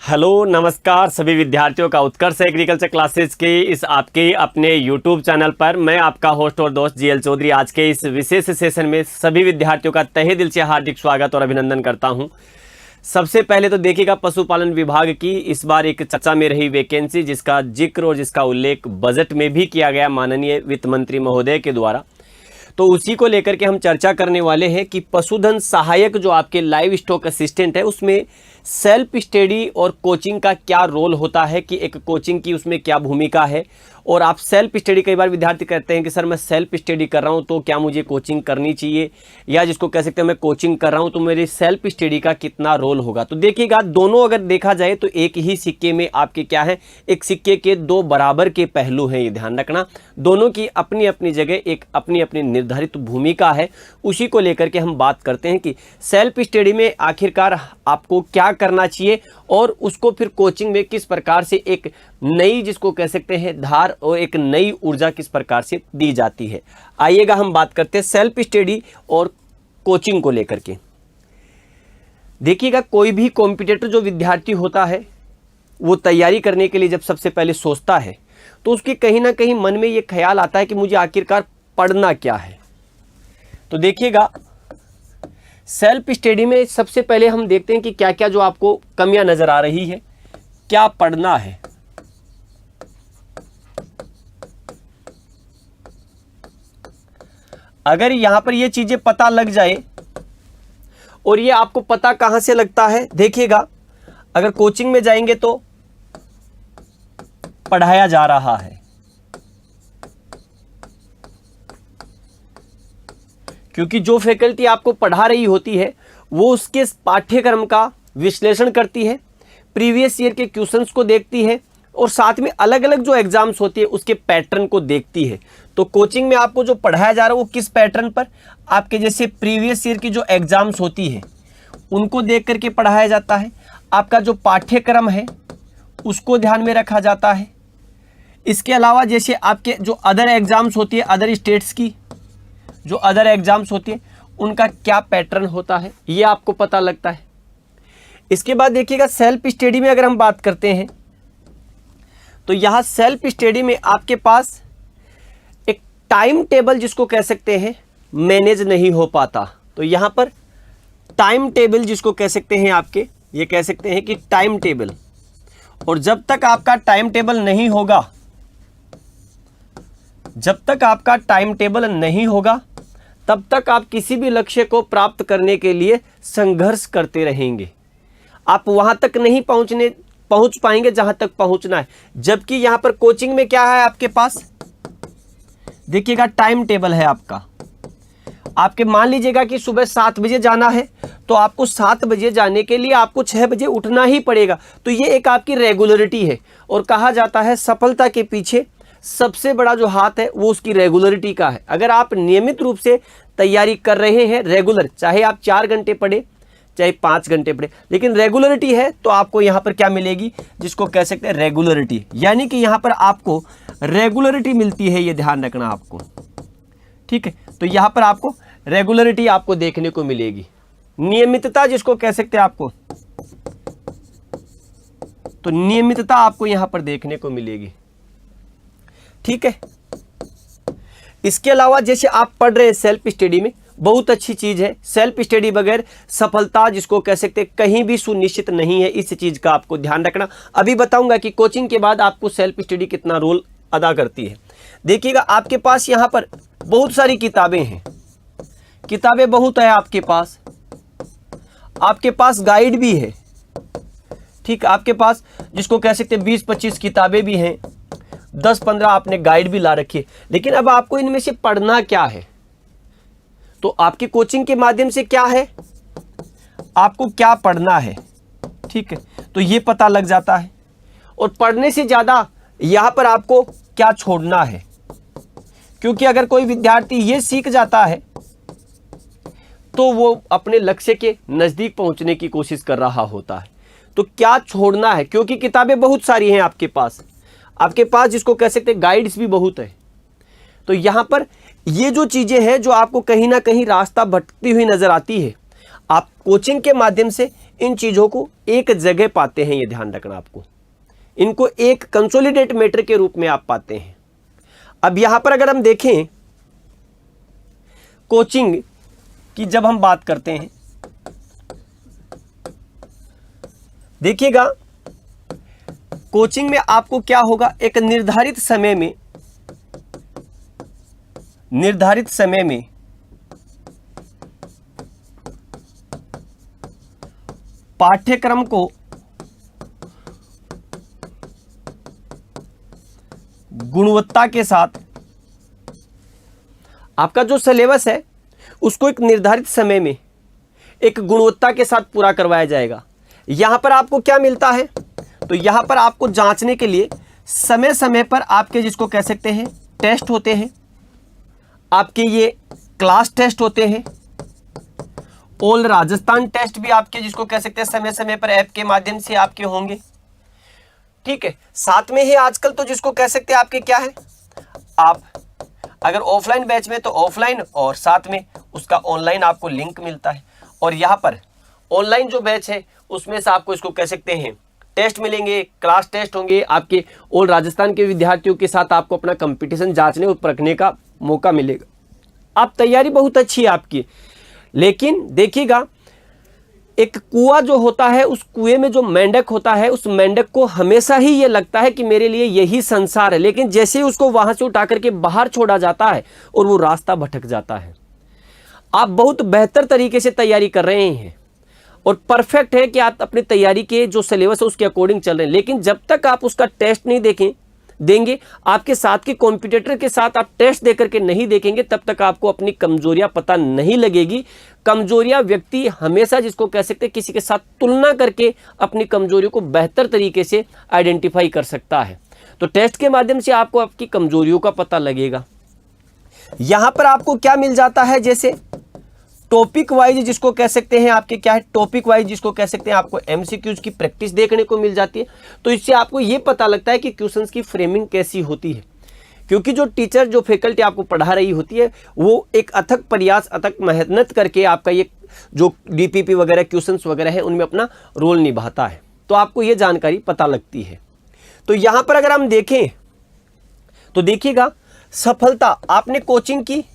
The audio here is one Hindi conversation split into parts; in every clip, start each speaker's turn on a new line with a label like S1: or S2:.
S1: हेलो नमस्कार सभी विद्यार्थियों का उत्कर्ष एग्रीकल्चर क्लासेस के इस आपके अपने यूट्यूब चैनल पर मैं आपका होस्ट और दोस्त जीएल चौधरी आज के इस विशेष सेशन में सभी विद्यार्थियों का तहे दिल से हार्दिक स्वागत और अभिनंदन करता हूं। सबसे पहले तो देखिएगा पशुपालन विभाग की इस बार एक चर्चा में रही वैकेंसी जिसका जिक्र और जिसका उल्लेख बजट में भी किया गया माननीय वित्त मंत्री महोदय के द्वारा। तो उसी को लेकर के हम चर्चा करने वाले हैं कि पशुधन सहायक जो आपके लाइव स्टॉक असिस्टेंट है उसमें सेल्फ स्टडी और कोचिंग का क्या रोल होता है, कि एक कोचिंग की उसमें क्या भूमिका है। और आप सेल्फ स्टडी, कई बार विद्यार्थी कहते हैं कि सर मैं सेल्फ स्टडी कर रहा हूं तो क्या मुझे कोचिंग करनी चाहिए, या जिसको कह सकते हैं मैं कोचिंग कर रहा हूं तो मेरी सेल्फ स्टडी का कितना रोल होगा। तो देखिएगा दोनों अगर देखा जाए तो एक ही सिक्के में आपके क्या है, एक सिक्के के दो बराबर के पहलू हैं, ये ध्यान रखना। दोनों की अपनी अपनी जगह एक अपनी अपनी निर्धारित भूमिका है। उसी को लेकर के हम बात करते हैं कि सेल्फ स्टडी में आखिरकार आपको क्या करना चाहिए और उसको फिर कोचिंग में किस प्रकार से एक नई, जिसको कह सकते हैं धार और एक नई ऊर्जा किस प्रकार से दी जाती है। आइएगा हम बात करते हैं सेल्फ स्टडी और कोचिंग को लेकर के। देखिएगा कोई भी कॉम्पिटिटर जो विद्यार्थी होता है वो तैयारी करने के लिए जब सबसे पहले सोचता है तो उसके कहीं ना कहीं मन में ये ख्याल आता है कि मुझे आखिरकार पढ़ना क्या है। तो देखिएगा सेल्फ स्टडी में सबसे पहले हम देखते हैं कि क्या क्या जो आपको कमियां नजर आ रही है, क्या पढ़ना है। अगर यहां पर ये चीजें पता लग जाए, और ये आपको पता कहां से लगता है, देखिएगा अगर कोचिंग में जाएंगे तो पढ़ाया जा रहा है, क्योंकि जो फैकल्टी आपको पढ़ा रही होती है वो उसके पाठ्यक्रम का विश्लेषण करती है, प्रीवियस ईयर के क्वेश्चंस को देखती है और साथ में अलग अलग जो एग्जाम्स होती है उसके पैटर्न को देखती है। तो कोचिंग में आपको जो पढ़ाया जा रहा है वो किस पैटर्न पर, आपके जैसे प्रीवियस ईयर की जो एग्जाम्स होती है उनको देख करके पढ़ाया जाता है। आपका जो पाठ्यक्रम है उसको ध्यान में रखा जाता है। इसके अलावा जैसे आपके जो अदर एग्जाम्स होती है, अदर स्टेट्स की जो अदर एग्जाम्स होती है उनका क्या पैटर्न होता है ये आपको पता लगता है। इसके बाद देखिएगा सेल्फ स्टडी में अगर हम बात करते हैं तो यहां सेल्फ स्टडी में आपके पास एक टाइम टेबल, जिसको कह सकते हैं मैनेज नहीं हो पाता। तो यहां पर टाइम टेबल जिसको कह सकते हैं आपके, ये कह सकते हैं कि टाइम टेबल, और जब तक आपका टाइम टेबल नहीं होगा, जब तक आपका टाइम टेबल नहीं होगा तब तक आप किसी भी लक्ष्य को प्राप्त करने के लिए संघर्ष करते रहेंगे। आप वहां तक नहीं पहुंच पाएंगे जहां तक पहुंचना है। जबकि यहां पर कोचिंग में क्या है आपके पास, देखिएगा टाइम टेबल है आपका। आपके मान लीजिएगा कि सुबह 7 बजे जाना है तो आपको 7 बजे जाने के लिए आपको 6 बजे उठना ही पड़ेगा। तो ये एक आपकी रेगुलरिटी है, और कहा जाता है सफलता के पीछे सबसे बड़ा जो हाथ है वो उसकी रेगुलरिटी का है। अगर आप नियमित रूप से तैयारी कर रहे हैं रेगुलर, चाहे आप 4 घंटे पढ़े चाहे 5 घंटे पढ़े, लेकिन रेगुलरिटी है तो आपको यहां पर क्या मिलेगी, जिसको कह सकते हैं रेगुलरिटी, यानी कि यहां पर आपको रेगुलरिटी मिलती है, ये ध्यान रखना आपको, ठीक है। तो यहां पर आपको रेगुलरिटी आपको देखने को मिलेगी, नियमितता जिसको कह सकते हैं आपको, तो नियमितता आपको यहां पर देखने को मिलेगी, ठीक है। इसके अलावा जैसे आप पढ़ रहे हैं सेल्फ स्टडी में, बहुत अच्छी चीज है। सेल्फ स्टडी बगैर सफलता जिसको कह सकते हैं कहीं भी सुनिश्चित नहीं है, इस चीज का आपको ध्यान रखना। अभी बताऊंगा कि कोचिंग के बाद आपको सेल्फ स्टडी कितना रोल अदा करती है। देखिएगा आपके पास यहां पर बहुत सारी किताबें हैं, किताबें बहुत है आपके पास गाइड भी है, ठीक। आपके पास जिसको कह सकते हैं 20-25 किताबें भी हैं, 10-15 आपने गाइड भी ला रखी है। लेकिन अब आपको इनमें से पढ़ना क्या है, तो आपकी कोचिंग के माध्यम से क्या है, आपको क्या पढ़ना है, ठीक है, तो ये पता लग जाता है। और पढ़ने से ज्यादा यहां पर आपको क्या छोड़ना है, क्योंकि अगर कोई विद्यार्थी ये सीख जाता है तो वो अपने लक्ष्य के नजदीक पहुंचने की कोशिश कर रहा होता है। तो क्या छोड़ना है, क्योंकि किताबें बहुत सारी हैं आपके पास जिसको कह सकते हैं गाइड्स भी बहुत है। तो यहां पर ये जो चीजें हैं जो आपको कहीं ना कहीं रास्ता भटकती हुई नजर आती है, आप कोचिंग के माध्यम से इन चीज़ों को एक जगह पाते हैं, ये ध्यान रखना आपको। इनको एक कंसोलिडेट मैटर के रूप में आप पाते हैं। अब यहां पर अगर हम देखें कोचिंग की, जब हम बात करते हैं, देखिएगा कोचिंग में आपको क्या होगा, एक निर्धारित समय में पाठ्यक्रम को गुणवत्ता के साथ, आपका जो सिलेबस है उसको एक निर्धारित समय में एक गुणवत्ता के साथ पूरा करवाया जाएगा। यहां पर आपको क्या मिलता है, तो यहां पर आपको जांचने के लिए समय समय पर आपके, जिसको कह सकते हैं, टेस्ट होते हैं, आपके ये क्लास टेस्ट होते हैं, ऑल राजस्थान टेस्ट भी आपके, जिसको कह सकते हैं, समय समय पर ऐप के माध्यम से आपके होंगे। ठीक है, साथ में ही आजकल तो जिसको कह सकते हैं आपके क्या है, आप अगर ऑफलाइन बैच में तो ऑफलाइन, और साथ में उसका ऑनलाइन आपको लिंक मिलता है। और यहाँ पर ऑनलाइन जो बैच है उसमें से आपको इसको कह सकते हैं टेस्ट मिलेंगे, क्लास टेस्ट होंगे, आपके ऑल राजस्थान के विद्यार्थियों के साथ आपको अपना कंपटीशन जांचने और परखने का मौका मिलेगा। आप तैयारी बहुत अच्छी है आपकी, लेकिन देखिएगा एक कुआं जो होता है, उस कुएं में जो मेंढक होता है, उस मेंढक को हमेशा ही ये लगता है कि मेरे लिए यही संसार है, लेकिन जैसे ही उसको वहां से उठा करके बाहर छोड़ा जाता है और वो रास्ता भटक जाता है। आप बहुत बेहतर तरीके से तैयारी कर रहे हैं और परफेक्ट है कि आप अपनी तैयारी के जो सिलेबस है उसके अकॉर्डिंग चल रहे हैं, लेकिन जब तक आप उसका टेस्ट नहीं देंगे, आपके साथ के कॉम्पिटिटर के साथ आप टेस्ट देकर के नहीं देखेंगे, तब तक आपको अपनी कमजोरियां पता नहीं लगेगी। कमजोरियां व्यक्ति हमेशा, जिसको कह सकते हैं, किसी के साथ तुलना करके अपनी कमजोरियों को बेहतर तरीके से आइडेंटिफाई कर सकता है। तो टेस्ट के माध्यम से आपको आपकी कमजोरियों का पता लगेगा। यहां पर आपको क्या मिल जाता है, जैसे टॉपिक वाइज, जिसको कह सकते हैं आपके क्या है, टॉपिक वाइज जिसको कह सकते हैं, आपको एमसीक्यूज की प्रैक्टिस देखने को मिल जाती है। तो इससे आपको ये पता लगता है कि क्वेश्चंस की फ्रेमिंग कैसी होती है, क्योंकि जो टीचर, जो फैकल्टी आपको पढ़ा रही होती है, वो एक अथक प्रयास, अथक मेहनत करके आपका ये जो डीपीपी वगैरह क्वेश्चंस वगैरह है उनमें अपना रोल निभाता है। तो आपको ये जानकारी पता लगती है। तो यहाँ पर अगर हम देखें तो देखिएगा, सफलता आपने कोचिंग की,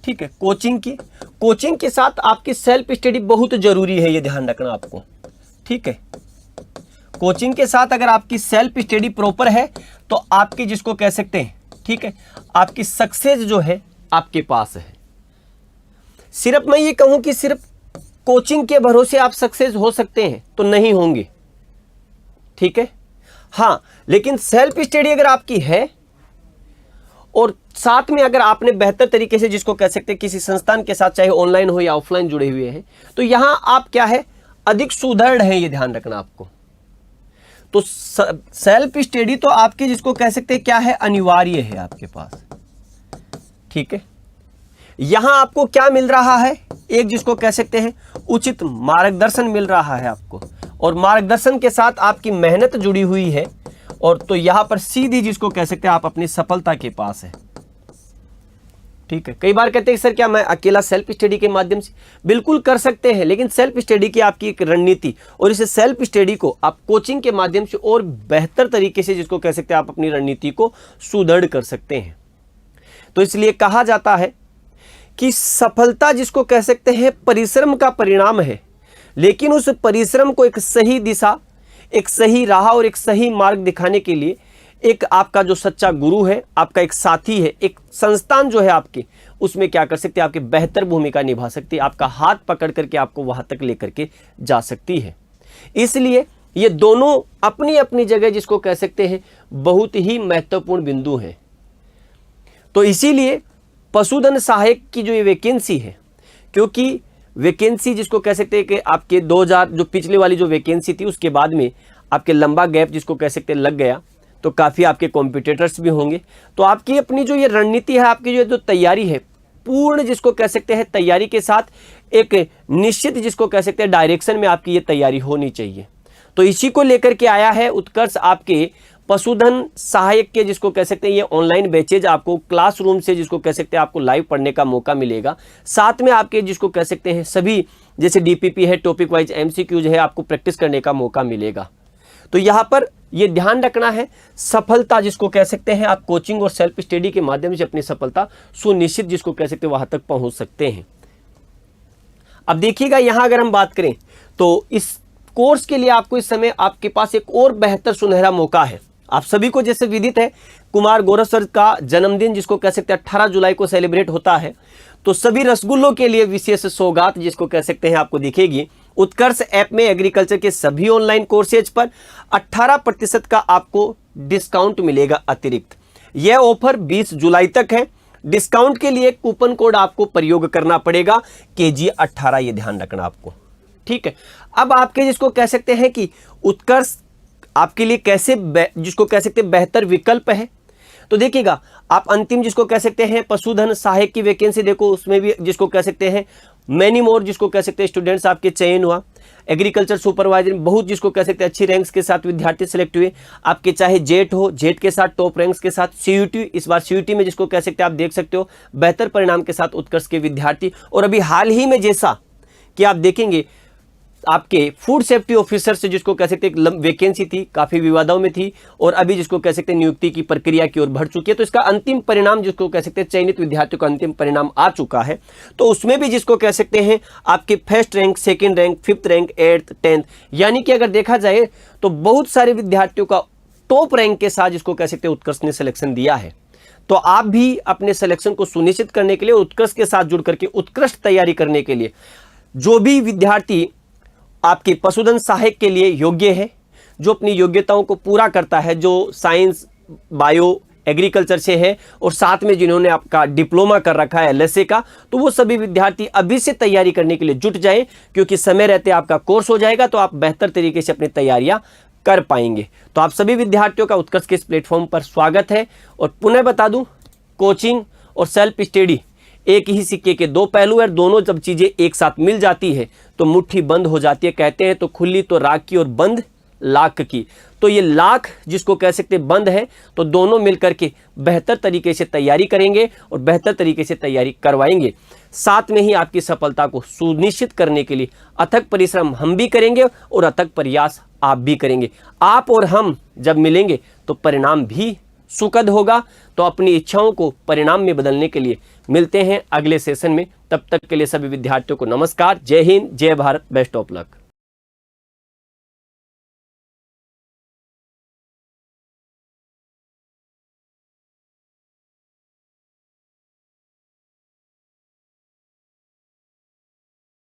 S1: ठीक है, कोचिंग के साथ आपकी सेल्फ स्टडी बहुत जरूरी है, ये ध्यान रखना आपको। ठीक है, कोचिंग के साथ अगर आपकी सेल्फ स्टडी प्रॉपर है तो आपकी, जिसको कह सकते हैं, ठीक है, आपकी सक्सेस जो है आपके पास है। सिर्फ मैं ये कहूं कि सिर्फ कोचिंग के भरोसे आप सक्सेस हो सकते हैं तो नहीं होंगे। ठीक है, हाँ, लेकिन सेल्फ स्टडी अगर आपकी है और साथ में अगर आपने बेहतर तरीके से, जिसको कह सकते हैं, किसी संस्थान के साथ चाहे ऑनलाइन हो या ऑफलाइन जुड़े हुए हैं, तो यहां आप क्या है, अधिक सुदृढ़ हैं, ये ध्यान रखना आपको। तो सेल्फ स्टडी तो आपके, जिसको कह सकते हैं, क्या है, अनिवार्य है आपके पास। ठीक है, यहां आपको क्या मिल रहा है, एक, जिसको कह सकते हैं, उचित मार्गदर्शन मिल रहा है आपको, और मार्गदर्शन के साथ आपकी मेहनत जुड़ी हुई है, और तो यहां पर सीधी, जिसको कह सकते हैं, आप अपनी सफलता के पास है। ठीक है, कई बार कहते हैं सर क्या मैं अकेला सेल्फ स्टडी के माध्यम से, बिल्कुल कर सकते हैं, लेकिन सेल्फ स्टडी की आपकी एक रणनीति, और इस सेल्फ स्टडी को आप कोचिंग के माध्यम से और बेहतर तरीके से, जिसको कह सकते हैं, आप अपनी रणनीति को सुदृढ़ कर सकते हैं। तो इसलिए कहा जाता है कि सफलता, जिसको कह सकते हैं, परिश्रम का परिणाम है, लेकिन उस परिश्रम को एक सही दिशा, एक सही राह और एक सही मार्ग दिखाने के लिए एक आपका जो सच्चा गुरु है, आपका एक साथी है, एक संस्थान जो है आपके, उसमें क्या कर सकते हैं, आपकी बेहतर भूमिका निभा सकती है, आपका हाथ पकड़ करके आपको वहां तक लेकर के जा सकती है। इसलिए ये दोनों अपनी अपनी जगह, जिसको कह सकते हैं, बहुत ही महत्वपूर्ण बिंदु हैं। तो इसीलिए पशुधन सहायक की जो ये वैकेंसी है, क्योंकि वैकेंसी, जिसको कह सकते हैं कि आपके 2000 जो पिछले वाली जो वैकेंसी थी, उसके बाद में आपके लंबा गैप, जिसको कह सकते हैं, लग गया, तो काफ़ी आपके कॉम्पिटिटर्स भी होंगे। तो आपकी अपनी जो ये रणनीति है, आपकी जो तैयारी है, पूर्ण, जिसको कह सकते हैं, तैयारी के साथ एक निश्चित, जिसको कह सकते हैं, डायरेक्शन में आपकी ये तैयारी होनी चाहिए। तो इसी को लेकर के आया है उत्कर्ष आपके पशुधन सहायक के जिसको कह सकते हैं ये ऑनलाइन बैचेज आपको क्लासरूम से जिसको कह सकते हैं आपको लाइव पढ़ने का मौका मिलेगा। साथ में आपके जिसको कह सकते हैं सभी जैसे डीपीपी है, टॉपिक वाइज एमसीक्यूज है, आपको प्रैक्टिस करने का मौका मिलेगा। तो यहाँ पर ये ध्यान रखना है, सफलता जिसको कह सकते हैं आप कोचिंग और सेल्फ स्टडी के माध्यम से अपनी सफलता सुनिश्चित जिसको कह सकते हैं वहां तक पहुंच सकते हैं। अब देखिएगा यहां अगर हम बात करें तो इस कोर्स के लिए आपको इस समय आपके पास एक और बेहतर सुनहरा मौका है। आप सभी को जैसे विदित है कुमार गौरव सर का जन्मदिन जिसको कह सकते हैं 18 जुलाई को सेलिब्रेट होता है, तो सभी रसगुल्लों के लिए विशेष सौगात जिसको कह सकते हैं आपको दिखेगी। उत्कर्ष ऐप में एग्रीकल्चर के सभी ऑनलाइन कोर्सेज पर 18% का आपको डिस्काउंट मिलेगा अतिरिक्त। यह ऑफर 20 जुलाई तक है। डिस्काउंट के लिए कूपन कोड आपको प्रयोग करना पड़ेगा KG18, ये ध्यान रखना आपको, ठीक है। अब आपके जिसको कह सकते हैं कि उत्कर्ष आपके लिए कैसे जिसको कह सकते हैं बेहतर विकल्प है, तो देखिएगा आप अंतिम जिसको कह सकते हैं पशुधन सहायक की वैकेंसी देखो, उसमें भी जिसको कह सकते हैं मैनी मोर जिसको कह सकते हैं स्टूडेंट्स आपके चयन हुआ। एग्रीकल्चर सुपरवाइजर बहुत जिसको कह सकते हैं अच्छी रैंक्स के साथ विद्यार्थी सिलेक्ट हुए आपके, चाहे जेट हो, जेट के साथ टॉप रैंक्स के साथ, सीयूटी इस बार सीयूटी में जिसको कह सकते हैं आप देख सकते हो बेहतर परिणाम के साथ उत्कर्ष के विद्यार्थी। और अभी हाल ही में जैसा कि आप देखेंगे आपके फूड सेफ्टी ऑफिसर से जिसको कह सकते हैं वैकेंसी थी, काफी विवादों में थी और अभी जिसको कह सकते हैं नियुक्ति की प्रक्रिया की ओर बढ़ चुकी है। तो इसका अंतिम परिणाम जिसको कह सकते हैं चयनित विद्यार्थियों का अंतिम परिणाम आ चुका है। तो उसमें भी जिसको कह सकते हैं आपके first rank, second rank, 5th rank, 8th, 10th, यानी कि अगर देखा जाए तो बहुत सारे विद्यार्थियों का टॉप रैंक के साथ जिसको कह सकते हैं उत्कर्ष ने सिलेक्शन दिया है। तो आप भी अपने सिलेक्शन को सुनिश्चित करने के लिए उत्कर्ष के साथ जुड़ करके उत्कृष्ट तैयारी करने के लिए जो भी विद्यार्थी आपके पशुधन सहायक के लिए योग्य है, जो अपनी योग्यताओं को पूरा करता है, जो साइंस, बायो, एग्रीकल्चर से है और साथ में जिन्होंने आपका डिप्लोमा कर रखा है LSA का, तो वो सभी विद्यार्थी अभी से तैयारी करने के लिए जुट जाएं, क्योंकि समय रहते आपका कोर्स हो जाएगा तो आप बेहतर तरीके से अपनी तैयारियां कर पाएंगे। तो आप सभी विद्यार्थियों का उत्कर्ष के इस प्लेटफॉर्म पर स्वागत है। और पुनः बता दूं, कोचिंग और सेल्फ स्टडी एक ही सिक्के के दो पहलू है। दोनों जब चीजें एक साथ मिल जाती है तो मुट्ठी बंद हो जाती है। कहते हैं तो खुली तो राख की और बंद लाख की। तो ये लाख जिसको कह सकते बंद है, तो दोनों मिलकर के बेहतर तरीके से तैयारी करेंगे और बेहतर तरीके से तैयारी करवाएंगे। साथ में ही आपकी सफलता को सुनिश्चित करने के लिए अथक परिश्रम हम भी करेंगे और अथक प्रयास आप भी करेंगे। आप और हम जब मिलेंगे तो परिणाम भी सुखद होगा। तो अपनी इच्छाओं को परिणाम में बदलने के लिए मिलते हैं अगले सेशन में। तब तक के लिए सभी विद्यार्थियों को नमस्कार। जय हिंद, जय भारत, बेस्ट ऑफ लक।